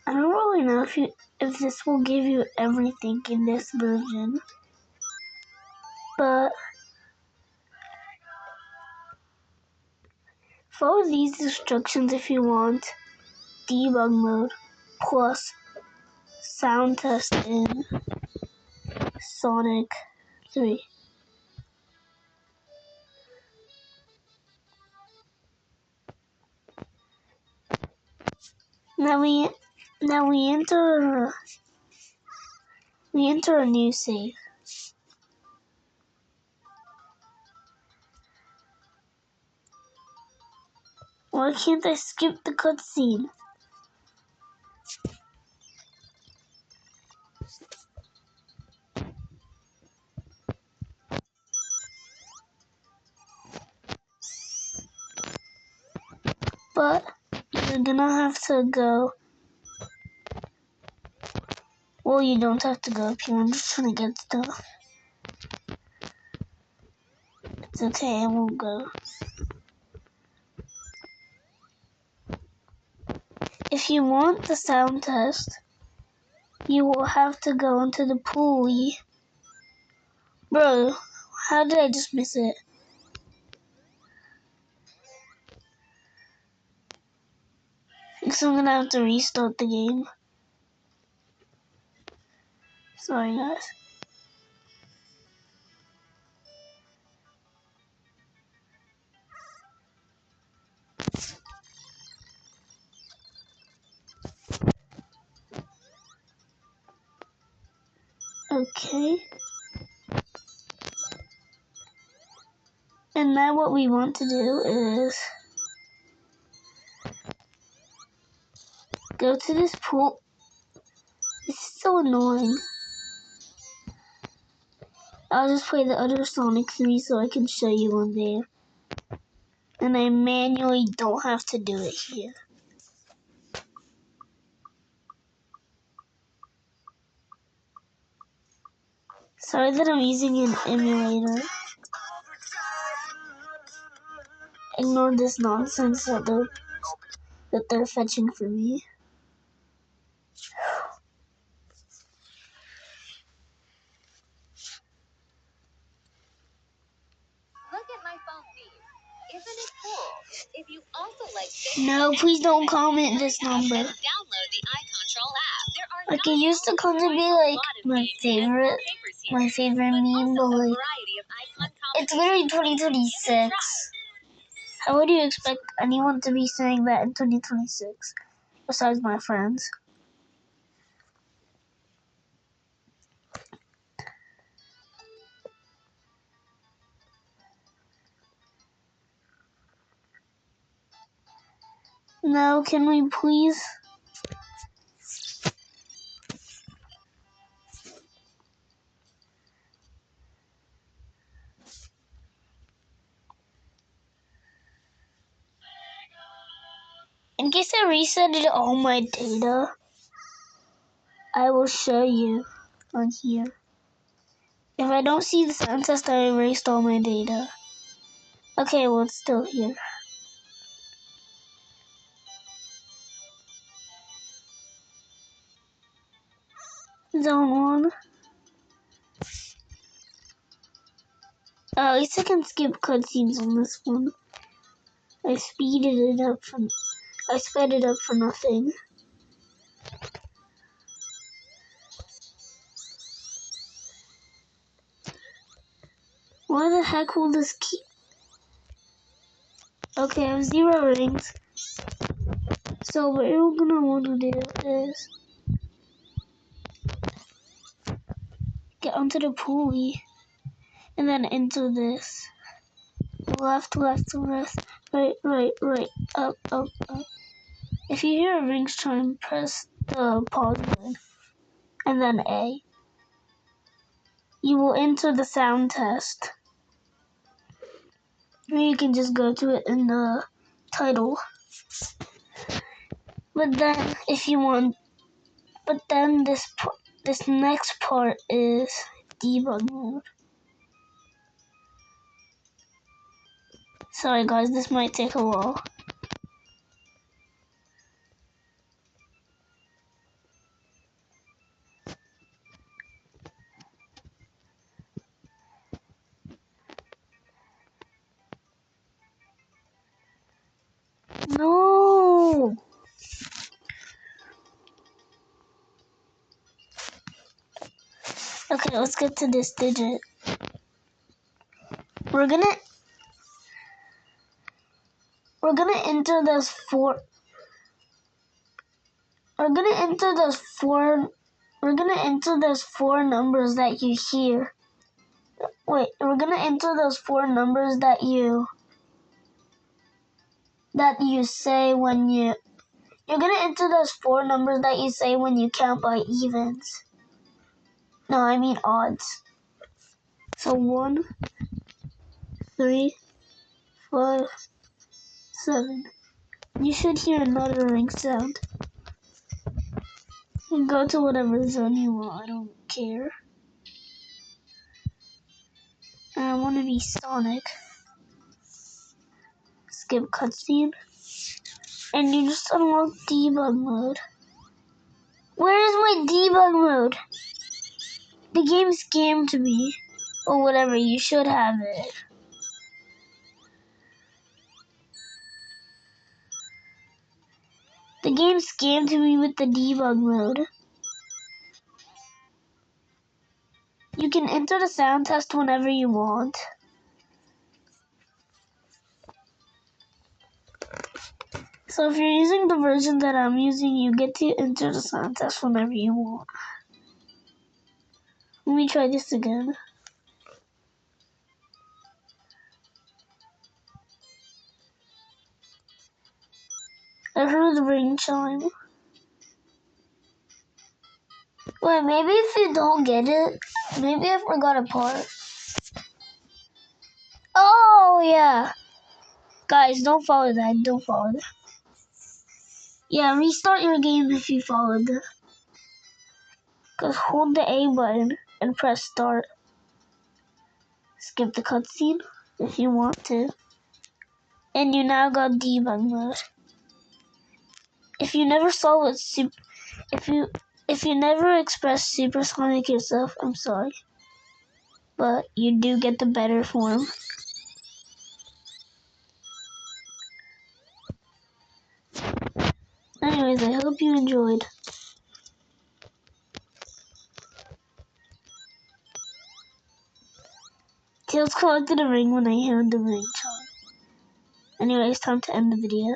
I don't really know if this will give you everything in this version, but follow these instructions if you want debug mode plus sound test in Sonic 3. Now we enter a new save. Why can't I skip the cutscene? But you're gonna have to go. Well, you don't have to go up here. I'm just trying to get stuff. It's okay, I won't go. If you want the sound test, you will have to go into the pulley. Bro, how did I just miss it? Guess I'm gonna have to restart the game. Sorry, guys. Okay. And now what we want to do is go to this pool. This is so annoying. I'll just play the other Sonic 3 so I can show you on there. And I manually don't have to do it here. Sorry that I'm using an emulator. Ignore this nonsense that they're fetching for me. Look at my phone feed. Isn't it cool? If you also like No, please don't comment this number. download the iControl app. There are Like, it used to come to be like my favorite meme, but like it's literally 2026. How would you expect anyone to be saying that in 2026 besides my friends? Now, can we please? In case I resetted all my data, I will show you on here. If I don't see the sound test, I erased all my data. Okay, well, it's still here. Zone 1. At least I can skip cutscenes on this one. I sped it up for nothing. Why the heck will this keep? Okay, I have 0 rings. So what you're gonna want to do is get onto the pulley and then into this. Left, right, up. If you hear a ring chime, press the pause button and then A. You will enter the sound test. Or you can just go to it in the title. But then, if you want, this next part is debug mode. Sorry guys, this might take a while. No. Okay, let's get to this digit. We're gonna enter those four. We're gonna enter those four. We're gonna enter those four numbers that you hear. Wait, we're gonna enter those four numbers that you say when you. You're gonna enter those four numbers that you say when you count by evens. No, I mean odds. So 1, 3, 5, 7. You should hear another ring sound. And go to whatever zone you want. I don't care. And I want to be Sonic. Skip cutscene. And you just unlock debug mode. Where is my debug mode? The game scammed me. Or whatever, you should have it. The game scammed me with the debug mode. You can enter the sound test whenever you want. So if you're using the version that I'm using, you get to enter the sound test whenever you want. Let me try this again. I heard the ring chime. Wait, maybe if you don't get it, maybe I forgot a part. Oh, yeah. Guys, don't follow that. Don't follow that. Yeah, restart your game if you followed that. Just hold the A button and press start. Skip the cutscene if you want to. And you now got debug mode. If you never saw what if you never expressed supersonic yourself, I'm sorry. But you do get the better form. Anyways, I hope you enjoyed. Tails collected a ring when I heard the ring chime. Anyways, time to end the video.